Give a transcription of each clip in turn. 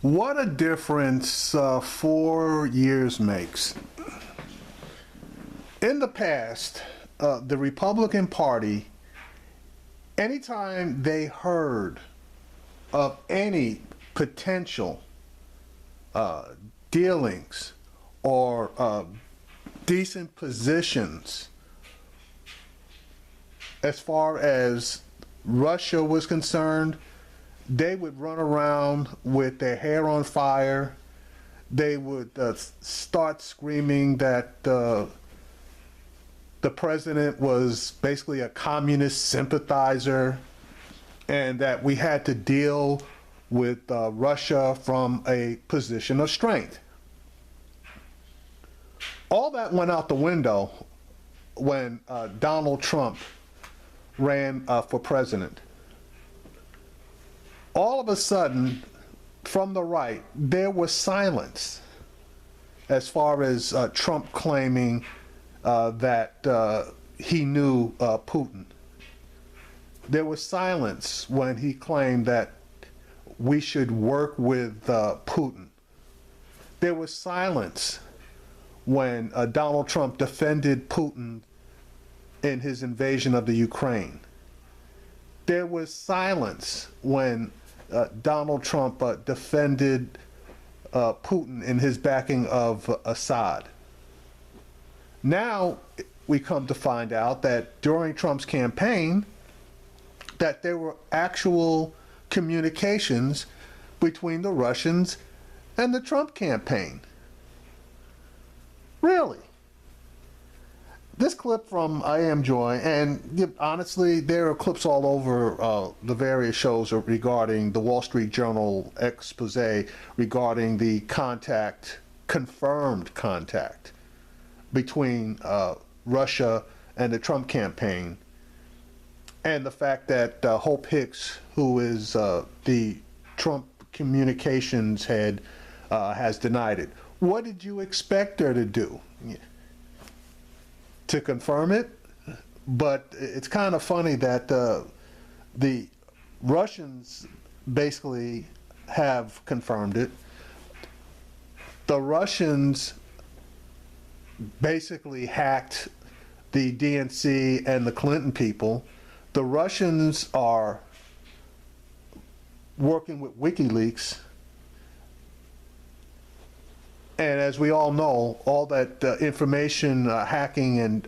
What a difference 4 years makes. In the past, the Republican Party, anytime they heard of any potential dealings or decent positions as far as Russia was concerned, they would run around with their hair on fire. They would start screaming that the president was basically a communist sympathizer and that we had to deal with Russia from a position of strength. All that went out the window when Donald Trump ran for president. All of a sudden, from the right, there was silence as far as Trump claiming that he knew Putin. There was silence when he claimed that we should work with Putin. There was silence when Donald Trump defended Putin in his invasion of the Ukraine. There was silence when Donald Trump defended Putin in his backing of Assad. Now we come to find out that during Trump's campaign, that there were actual communications between the Russians and the Trump campaign. Really? This clip from I Am Joy, and honestly, there are clips all over the various shows regarding the Wall Street Journal expose regarding the confirmed contact between Russia and the Trump campaign, and the fact that Hope Hicks, who is the Trump communications head, has denied it. What did you expect her to do? To confirm it? But it's kind of funny that the Russians basically have confirmed it. The Russians basically hacked the DNC and the Clinton people. The Russians are working with WikiLeaks. And as we all know, all that information hacking and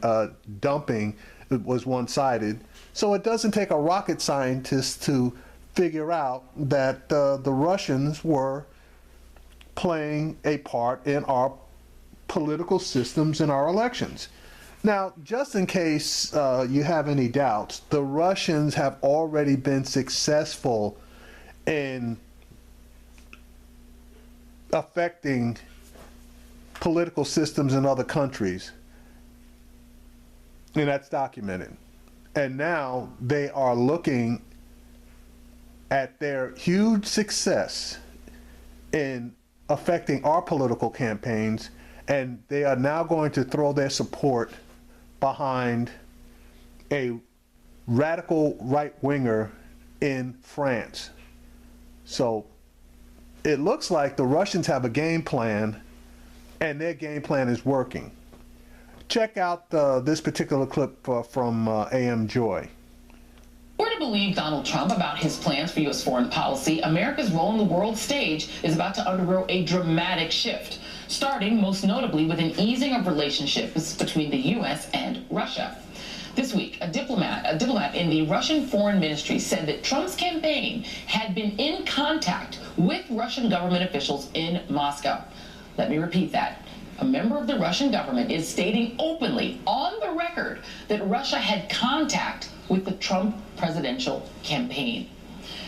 dumping was one-sided. So it doesn't take a rocket scientist to figure out that the Russians were playing a part in our political systems and our elections. Now, just in case you have any doubts, the Russians have already been successful in affecting political systems in other countries, and that's documented. And now they are looking at their huge success in affecting our political campaigns, and they are now going to throw their support behind a radical right-winger in France. So it looks like the Russians have a game plan, and their game plan is working. Check out this particular clip from AM Joy. We're to believe Donald Trump about his plans for U.S. foreign policy, America's role in the world stage is about to undergo a dramatic shift, starting most notably with an easing of relationships between the U.S. and Russia. This week, a diplomat in the Russian Foreign Ministry said that Trump's campaign had been in contact with Russian government officials in Moscow. Let me repeat that. A member of the Russian government is stating openly on the record that Russia had contact with the Trump presidential campaign.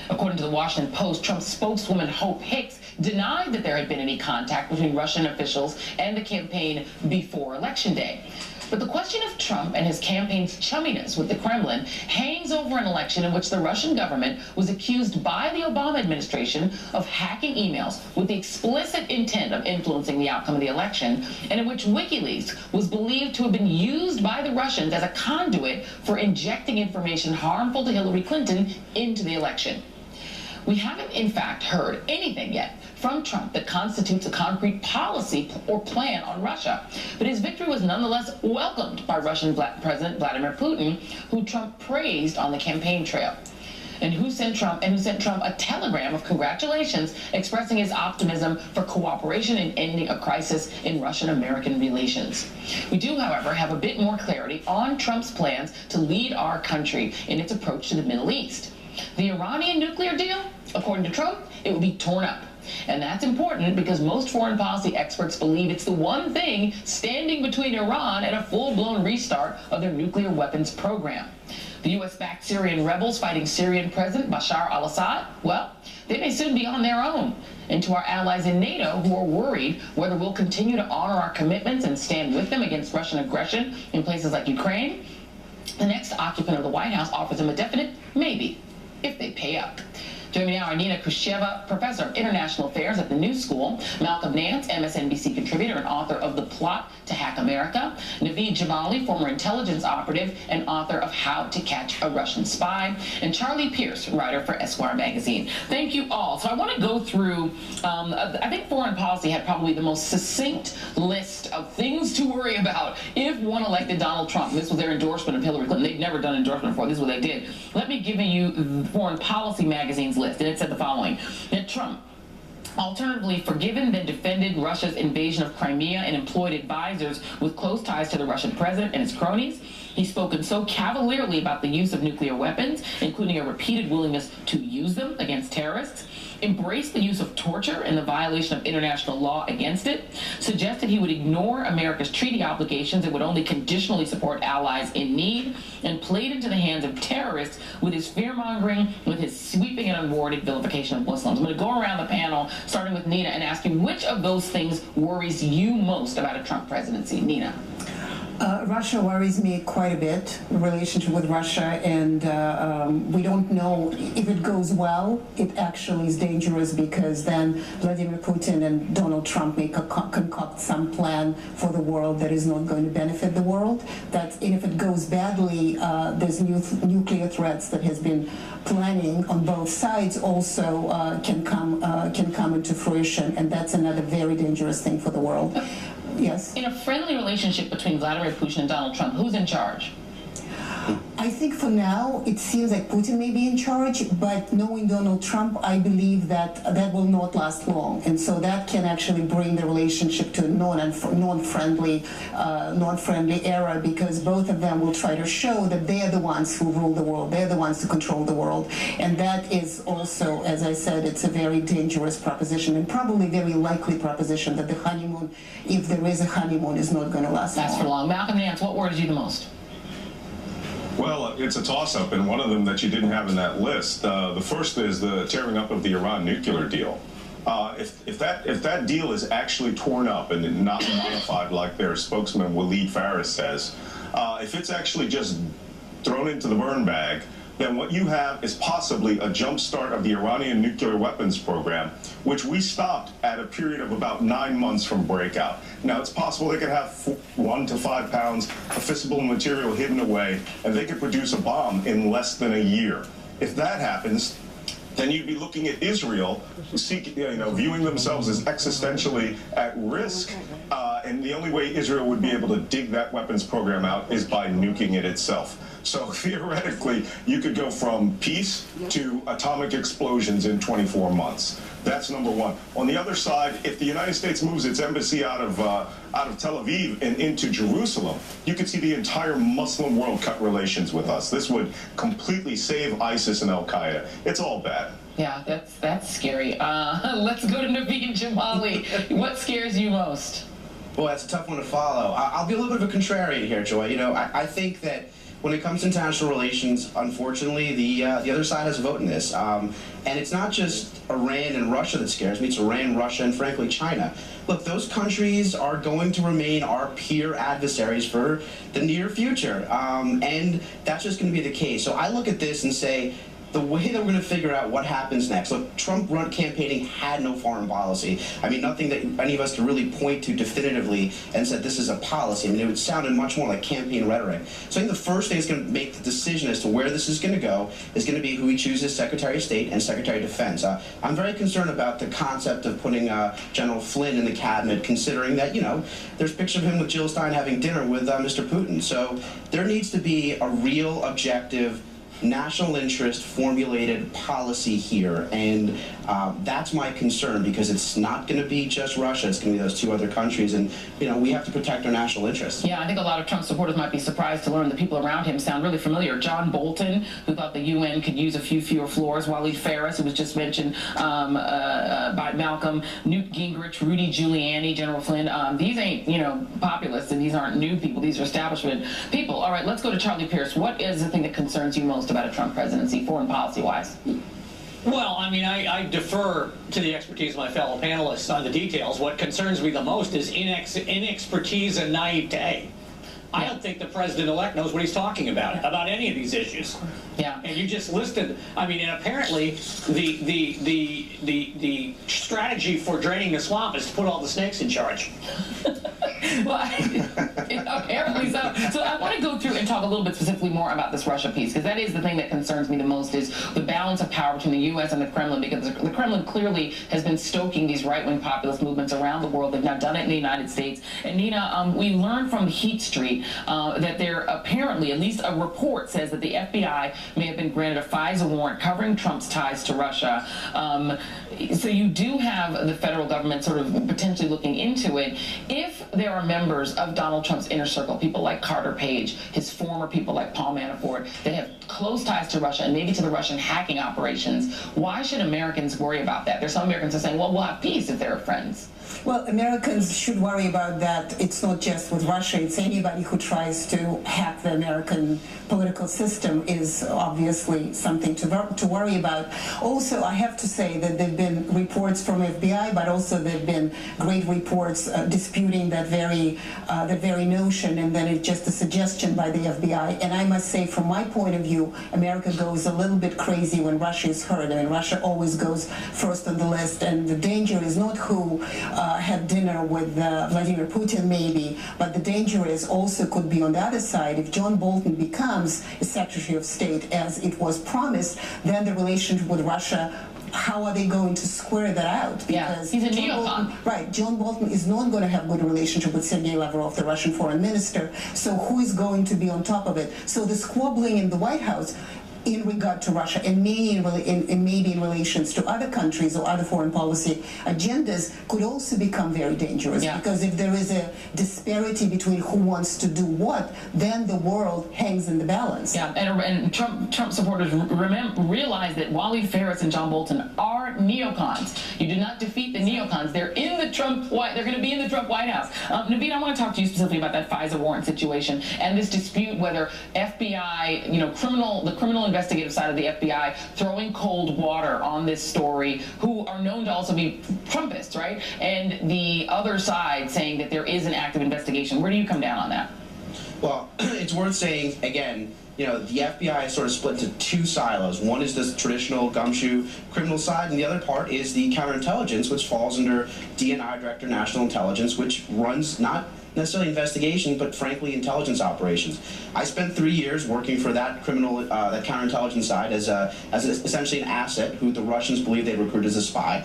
According to the Washington Post, Trump's spokeswoman Hope Hicks denied that there had been any contact between Russian officials and the campaign before Election Day. But the question of Trump and his campaign's chumminess with the Kremlin hangs over an election in which the Russian government was accused by the Obama administration of hacking emails with the explicit intent of influencing the outcome of the election, and in which WikiLeaks was believed to have been used by the Russians as a conduit for injecting information harmful to Hillary Clinton into the election. We haven't, in fact, heard anything yet from Trump that constitutes a concrete policy or plan on Russia. But his victory was nonetheless welcomed by Russian President Vladimir Putin, who Trump praised on the campaign trail, and who sent Trump a telegram of congratulations expressing his optimism for cooperation in ending a crisis in Russian-American relations. We do, however, have a bit more clarity on Trump's plans to lead our country in its approach to the Middle East. The Iranian nuclear deal, according to Trump, it will be torn up. And that's important because most foreign policy experts believe it's the one thing standing between Iran and a full-blown restart of their nuclear weapons program. The U.S.-backed Syrian rebels fighting Syrian President Bashar al-Assad, well, they may soon be on their own. And to our allies in NATO who are worried whether we'll continue to honor our commitments and stand with them against Russian aggression in places like Ukraine, the next occupant of the White House offers them a definite maybe, if they pay up. Joining me now are Nina Khrushcheva, professor of international affairs at the New School, Malcolm Nance, MSNBC contributor and author of The Plot to Hack America, Naveed Jamali, former intelligence operative and author of How to Catch a Russian Spy, and Charlie Pierce, writer for Esquire magazine. Thank you all. So I want to go through, I think foreign policy had probably the most succinct list of things to worry about if one elected Donald Trump. This was their endorsement of Hillary Clinton. They'd never done endorsement before. This is what they did. Let me give you Foreign Policy magazine's list, and it said the following: that Trump alternatively forgiven then defended Russia's invasion of Crimea and employed advisors with close ties to the Russian president and his cronies. He's spoken so cavalierly about the use of nuclear weapons, including a repeated willingness to use them against terrorists, embraced the use of torture and the violation of international law against it, suggested he would ignore America's treaty obligations and would only conditionally support allies in need, and played into the hands of terrorists with his fear-mongering, with his sweeping and unwarranted vilification of Muslims. I'm going to go around the panel, starting with Nina, and ask you which of those things worries you most about a Trump presidency. Nina. Russia worries me quite a bit, the relationship with Russia, and we don't know if it goes well. It actually is dangerous because then Vladimir Putin and Donald Trump may concoct some plan for the world that is not going to benefit the world. And if it goes badly, there's nuclear threats that has been planning on both sides also can come into fruition, and that's another very dangerous thing for the world. Yes. In a friendly relationship between Vladimir Putin and Donald Trump, who's in charge? I think for now it seems like Putin may be in charge, but knowing Donald Trump, I believe that that will not last long, and so that can actually bring the relationship to a non-friendly era, because both of them will try to show that they are the ones who rule the world, they're the ones who control the world, and that is also, as I said, it's a very dangerous proposition and probably very likely proposition that the honeymoon, if there is a honeymoon, is not going to last for long. Malcolm Nance, what worries you the most? Well, it's a toss-up, and one of them that you didn't have in that list. The first is the tearing up of the Iran nuclear deal. If that deal is actually torn up and not modified like their spokesman Waleed Faris says, if it's actually just thrown into the burn bag, then what you have is possibly a jump start of the Iranian nuclear weapons program, which we stopped at a period of about 9 months from breakout. Now, it's possible they could have 1 to 5 pounds of fissile material hidden away, and they could produce a bomb in less than a year. If that happens, then you'd be looking at Israel, viewing themselves as existentially at risk, and the only way Israel would be able to dig that weapons program out is by nuking it itself. So theoretically, you could go from peace to atomic explosions in 24 months. That's number one. On the other side, if the United States moves its embassy out of Tel Aviv and into Jerusalem, you could see the entire Muslim world cut relations with us. This would completely save ISIS and Al-Qaeda. It's all bad. Yeah, that's scary. Let's go to Naveed Jamali. What scares you most? Well, that's a tough one to follow. I'll be a little bit of a contrarian here, Joy. I think that when it comes to international relations, unfortunately, the other side has a vote in this. And it's not just Iran and Russia that scares me, it's Iran, Russia, and frankly, China. Look, those countries are going to remain our peer adversaries for the near future. And that's just going to be the case. So I look at this and say, the way that we're going to figure out what happens next. Look, Trump campaigning had no foreign policy. I mean, nothing that any of us could really point to definitively and said this is a policy. I mean, it sounded much more like campaign rhetoric. So I think the first thing that's going to make the decision as to where this is going to go is going to be who he chooses Secretary of State and Secretary of Defense. I'm very concerned about the concept of putting General Flynn in the cabinet, considering that, you know, there's a picture of him with Jill Stein having dinner with Mr. Putin. So there needs to be a real objective national interest formulated policy here, and that's my concern, because it's not going to be just Russia, it's going to be those two other countries, and you know, we have to protect our national interests. Yeah, I think a lot of Trump supporters might be surprised to learn the people around him sound really familiar. John Bolton, who thought the UN could use a few fewer floors, Waleed Farris, who was just mentioned by Malcolm, Newt Gingrich, Rudy Giuliani, General Flynn. These ain't, you know, populists, and these aren't new people, these are establishment people. All right, let's go to Charlie Pierce. What is the thing that concerns you most about a Trump presidency, foreign policy-wise? Well, I mean, I defer to the expertise of my fellow panelists on the details. What concerns me the most is inexpertise and naivete. I don't think the president-elect knows what he's talking about any of these issues. Yeah. And you just listed, I mean, and apparently the strategy for draining the swamp is to put all the snakes in charge. Well, apparently so. So I want to go through and talk a little bit specifically more about this Russia piece, because that is the thing that concerns me the most, is the balance of power between the U.S. and the Kremlin, because the Kremlin clearly has been stoking these right-wing populist movements around the world. They've now done it in the United States. And Nina, we learned from Heat Street that there apparently, at least a report says that the FBI may have been granted a FISA warrant covering Trump's ties to Russia. So you do have the federal government sort of potentially looking into it. If there are members of Donald Trump's inner circle, people like Carter Page, his former people like Paul Manafort, that have close ties to Russia and maybe to the Russian hacking operations, why should Americans worry about that? There's some Americans who are saying, well, we'll have peace if they're friends. Well, Americans should worry about that. It's not just with Russia. It's anybody who tries to hack the American political system is obviously something to worry about. Also, I have to say that there have been reports from FBI, but also there have been great reports disputing that very notion, and then it's just a suggestion by the FBI. And I must say, from my point of view, America goes a little bit crazy when Russia is hurt. I mean, Russia always goes first on the list, and the danger is not who had dinner with Vladimir Putin, maybe, but the danger is also could be on the other side. If John Bolton becomes a Secretary of State, as it was promised, then the relationship with Russia, how are they going to square that out? Because he's a neocon. Right, John Bolton is not going to have good relationship with Sergei Lavrov, the Russian foreign minister, so who is going to be on top of it? So the squabbling in the White House in regard to Russia, and maybe in relations to other countries or other foreign policy agendas, could also become very dangerous. Yeah. Because if there is a disparity between who wants to do what, then the world hangs in the balance. Yeah, and Trump supporters realize that Waleed Farris and John Bolton are neocons. You did not defeat the neocons. They're in the They're going to be in the Trump White House. Naveen, I want to talk to you specifically about that FISA warrant situation and this dispute whether FBI, you know, the criminal investigative side of the FBI throwing cold water on this story, who are known to also be Trumpists, right? And the other side saying that there is an active investigation. Where do you come down on that? Well, it's worth saying, again, you know, the FBI is sort of split into two silos. One is the traditional gumshoe criminal side, and the other part is the counterintelligence, which falls under DNI, Director of National Intelligence, which runs not necessarily investigation, but frankly intelligence operations. I spent 3 years working for that that counterintelligence side as essentially an asset who the Russians believe they recruit as a spy.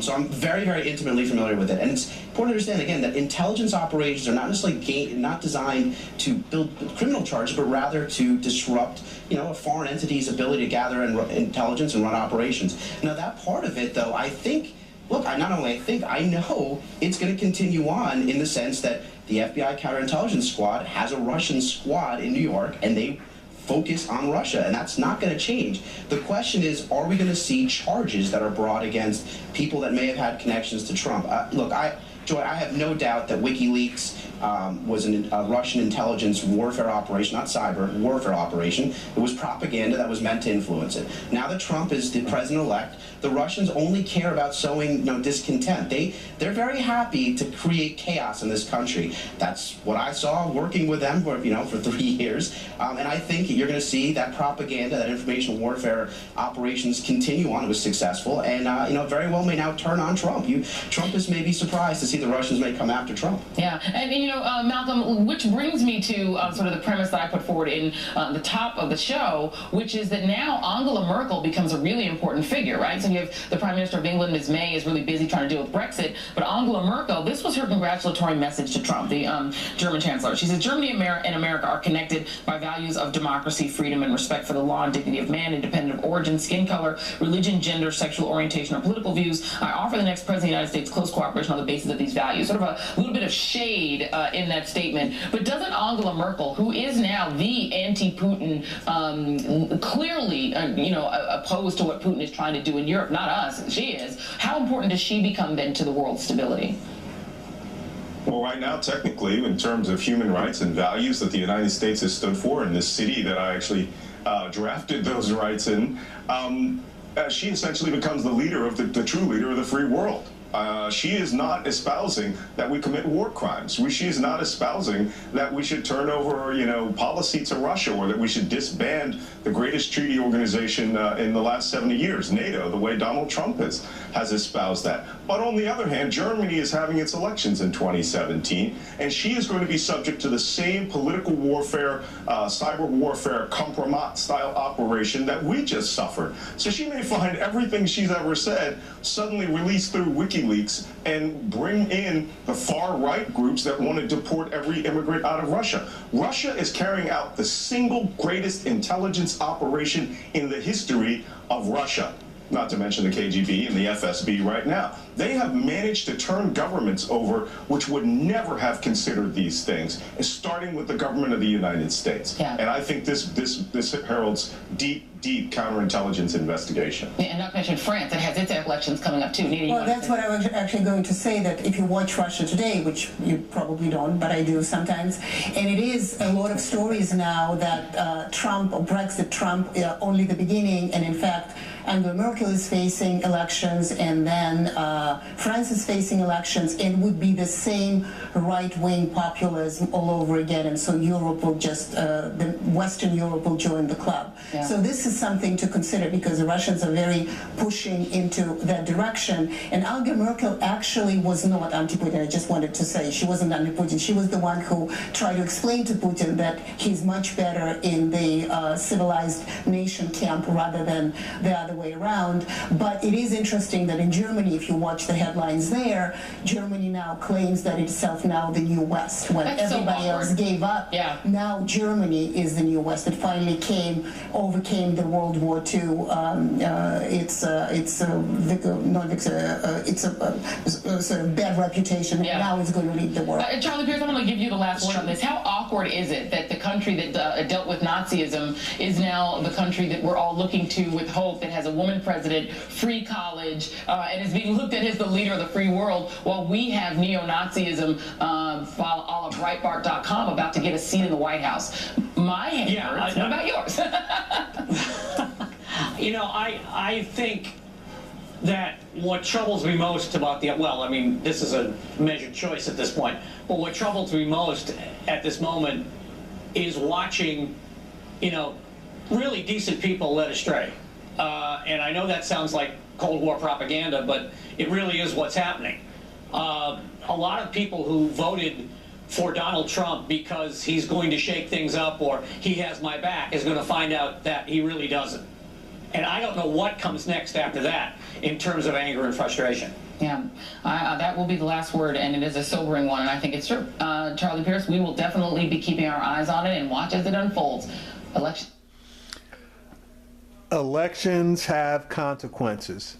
So I'm very, very intimately familiar with it. And it's important to understand, again, that intelligence operations are not necessarily not designed to build criminal charges, but rather to disrupt, you know, a foreign entity's ability to gather intelligence and run operations. Now, that part of it, though, I think, look, I know it's going to continue on in the sense that the FBI counterintelligence squad has a Russian squad in New York, and they focus on Russia, and that's not going to change. The question is, are we going to see charges that are brought against people that may have had connections to Trump? Look, Joy, I have no doubt that WikiLeaks was a Russian intelligence warfare operation, not cyber, warfare operation. It was propaganda that was meant to influence it. Now that Trump is the president-elect, the Russians only care about sowing discontent. They're very happy to create chaos in this country. That's what I saw working with them for 3 years, and I think you're going to see that propaganda, that information warfare operations continue on. It was successful, and very well may now turn on Trump. Trump is maybe surprised to see the Russians may come after Trump. Yeah, and Malcolm, which brings me to sort of the premise that I put forward in the top of the show, which is that now Angela Merkel becomes a really important figure, right? So you have the Prime Minister of England, Ms. May, is really busy trying to deal with Brexit, but Angela Merkel, this was her congratulatory message to Trump, the German Chancellor. She says, Germany and America are connected by values of democracy, freedom, and respect for the law and dignity of man, independent of origin, skin color, religion, gender, sexual orientation, or political views. I offer the next President of the United States close cooperation on the basis of these values. Sort of a little bit of shade in that statement. But doesn't Angela Merkel, who is now the anti-Putin, clearly, opposed to what Putin is trying to do in Europe, not us, she is, how important does she become then to the world's stability? Well, right now, technically, in terms of human rights and values that the United States has stood for in this city that I actually drafted those rights in, she essentially becomes the leader of the true leader of the free world. She is not espousing that we commit war crimes. She is not espousing that we should turn over, policy to Russia, or that we should disband the greatest treaty organization in the last 70 years, NATO, the way Donald Trump has espoused that. But on the other hand, Germany is having its elections in 2017, and she is going to be subject to the same political warfare, cyber warfare, compromat-style operation that we just suffered. So she may find everything she's ever said suddenly released through WikiLeaks and bring in the far-right groups that want to deport every immigrant out of Russia. Russia is carrying out the single greatest intelligence operation in the history of Russia, not to mention the KGB and the FSB right now. They have managed to turn governments over which would never have considered these things, starting with the government of the United States. Yeah. And I think this heralds deep counterintelligence investigation. Yeah, and not to mention France, that has its elections coming up too. Nina, well, that's what I was actually going to say, that if you watch Russia Today, which you probably don't, but I do sometimes, and it is a lot of stories now that Trump, or Brexit Trump, only the beginning, and in fact, Angela Merkel is facing elections, and then France is facing elections, and would be the same right-wing populism all over again, and so Europe will just, the Western Europe will join the club. Yeah. So this is something to consider, because the Russians are very pushing into that direction, and Angela Merkel actually was not anti-Putin. I just wanted to say she wasn't anti-Putin. She was the one who tried to explain to Putin that he's much better in the civilized nation camp rather than the other way around. But it is interesting that in Germany, if you watch the headlines there, Germany now claims that itself now the new West. When That's everybody else gave up, yeah. Now Germany is the new West. It finally overcame the World War II. It's a sort of bad reputation, yeah. And now it's going to lead the world. Charlie Pierce, I'm going to give you the last word on this. How awkward is it that the country that dealt with Nazism is now the country that we're all looking to with hope, that has a woman president, free college, and is being looked at as the leader of the free world, while we have neo-Nazism, a la Breitbart.com, about to get a seat in the White House? My hand hurts. What about yours? I think that what troubles me most about this is a measured choice at this point, but what troubles me most at this moment is watching, really decent people led astray. And I know that sounds like Cold War propaganda, but it really is what's happening. A lot of people who voted for Donald Trump because he's going to shake things up or he has my back is going to find out that he really doesn't. And I don't know what comes next after that in terms of anger and frustration. Yeah, that will be the last word, and it is a sobering one, and I think it's true. Charlie Pierce, we will definitely be keeping our eyes on it and watch as it unfolds. Elections have consequences.